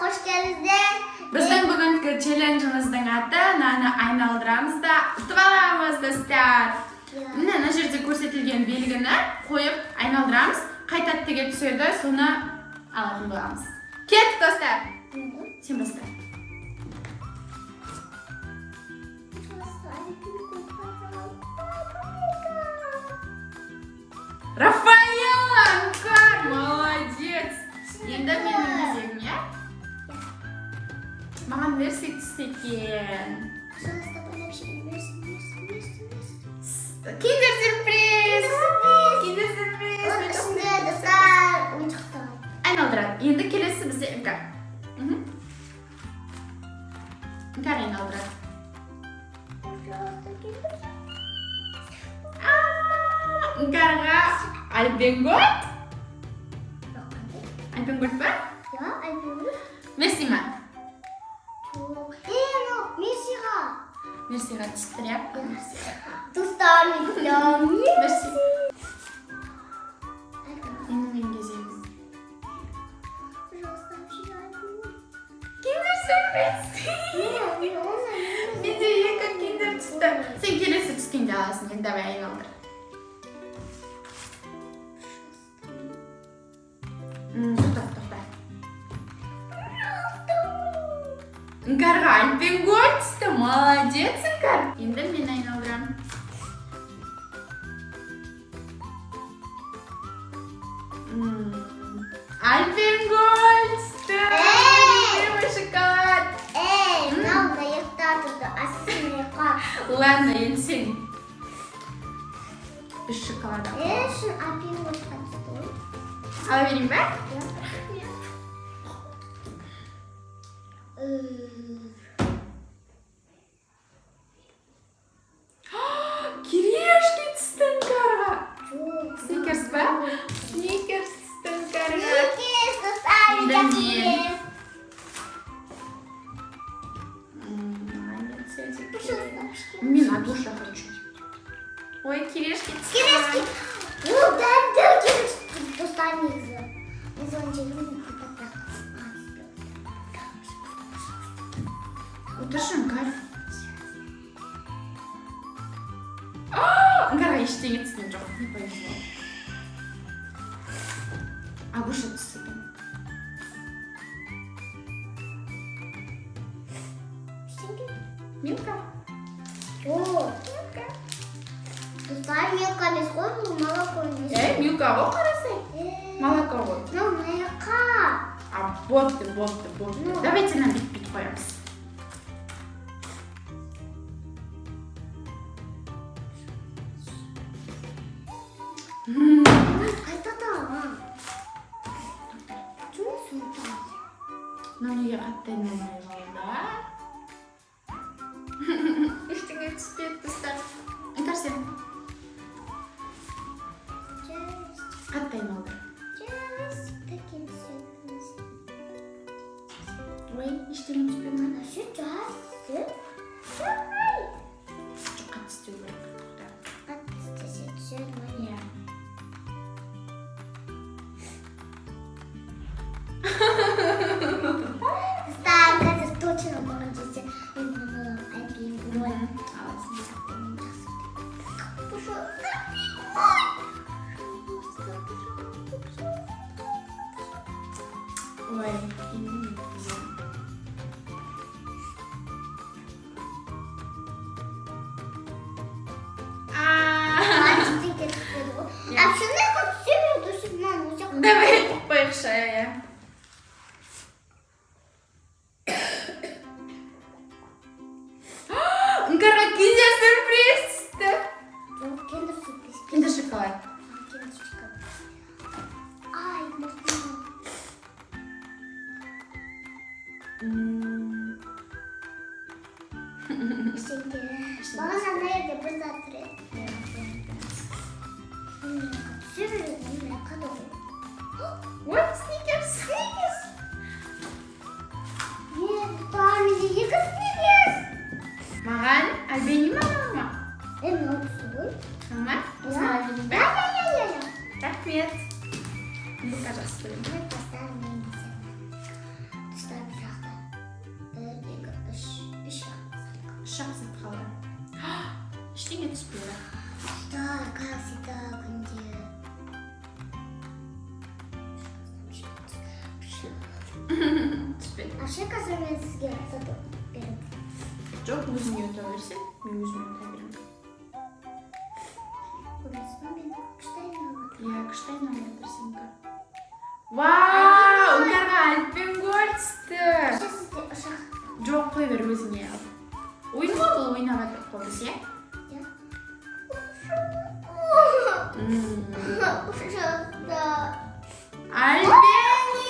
қош келдіңіздер. Біздің бүгінгі челленджіміздің аты айналдырамыз да ұтып аламыз, достар. Міне мына жерде көрсетілген белгіні қойып айналдырамыз. Қайтады деп түседі, соны алатын боламыз. Кеттік, достар. Сен баста. Рафаэла, Іңкәр, молодец. Енді менің кезегім, я? Маған версия түсті екен. Киндер сюрприз! Киндер сюрприз! Ішінде достар ойыншықтар. Айналдырады. Енді келесі бізде Іңкәр. Іңкәр айналдырады. Іңкәрға альбенгот? Альбенгот ба? Ja, альбенгот. Мерси ма? Мерсиға. Мерсиға түсті, я? Достар, мен Мерси. Енді мен кезегім. Киндер сюрприз! Менде екі киндер түсті. Сен келесі түскенде аласың, енді давай айналдыр. Тоқта. Іңкәрға альбенгот түсті, молодец, Іңкәр. Енді мен айналдырам. Альбенгот түсті. Любимый шоколад. Мынау аяқтар тұрды, астын аяққа. Ладно, енді сен. Біз шоколад алып. Шын альбенготқа түсті. Ала берейін ба? Кирешки түсті Іңкәрға. Сникерс ба? Сникерс түсті Іңкәрға. Сникерс, достар, Мен. Мен Агуша хочу. Ой, кирешки түсті. Кирешки. Ну, да, кирешки. Достар, негізі. Мен соны жегім. Отыршы, Іңкәр. Іңкәрға ештеңе түскен жоқ. Не повезло. Агуша түсті. Милка. О, Милка. Достар, Милка емес қой, бұл молоко емес. Милка ғой қарасай. Молоко ғой. Ну, молоко. Болды. Давайте нам бит қоямыз. Қайтада. Жұмыс ұмытады. Мынау неге қатты айналмай қалды? Ештеңе түспеді, достар. Іңкәр сен. Қатты айналды. Ой, ештеңе түспеді ме? Süt жазып. Жоқ, қатты істеу керек. Қатты істесе түсер ме? Иә. Достар, қазір точно маған жесе. Мен маған альбенгот. Аласың. Ой, давай қойықшы, иә. Іңкәрға киндер сюрприз түсті. Жоқ, киндер сюрприз. Киндер шоколад. Киндер шоколад. Ай, мұртым. Маған ана жерде бір зат тұрады. Ой, сникерс. Екі сникерс. Маған альбени ма? Мынау түсі ғой. Мама? Осыны альбени ба? Рахмет. Бұл қажасы көрем. Мен тастарым, мен тастарым. Ештеңе түспейді. Да, как всегда, күнде. Түспейді. Ашы қазір мен сізге сатып беремін. Жоқ, өзіңе өте берсең, мен өзіме өте беремін. Көресің, мен күшті айналдым. Иә, күшті айналып отырсың. Вау, Іңкәрға альпен гол түсті. Ашы сізде ұшақ. Жоқ, қой бер өзіңе ал. Ойын ғой бұл ойнап жатыр қобыз, иә? Ұшақта. Альбени!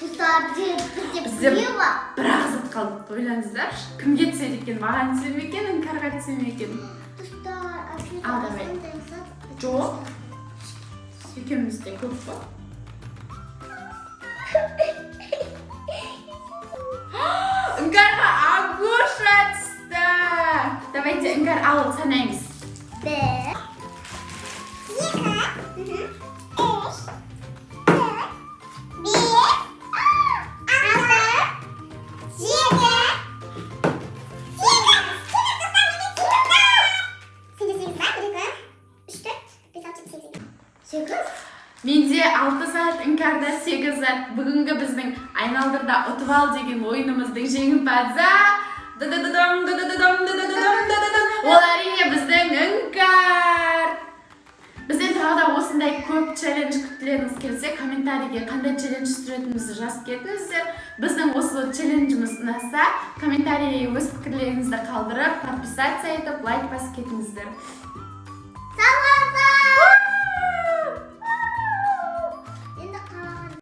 Достар, бізде біреу бар. Бірақ зат қалдық, ойлаңыздаршы. Кімге түседі екен? Маған түсе ме екен, Іңкәрға түсе ме екен? Достар, Ал, давай. Жоқ. Екеумізде көп қой. Іңкәрға Агуша түсті. Давайте, Іңкәр, ал санаймыз. 1, 2, 3, 4, 5, 6, 7. Менде 6 сағат, Іңкәрда 8 сағат. Бүгінгі біздің Айналдырда ұтып ал деген ойынымыздың жеңімпазы. Ол әрине біздің Іңкәр. Бізден тағы да осындай көп челлендж күтілеріңіз келсе, комментарийге қандай челлендж түсіретінімізді жазып кетіңіздер. Біздің осы челленджіміз ұнаса, комментарийге өз пікірлеріңізді қалдырып, подписаться етіп, лайк басып кетіңіздер. Саламатсыздар!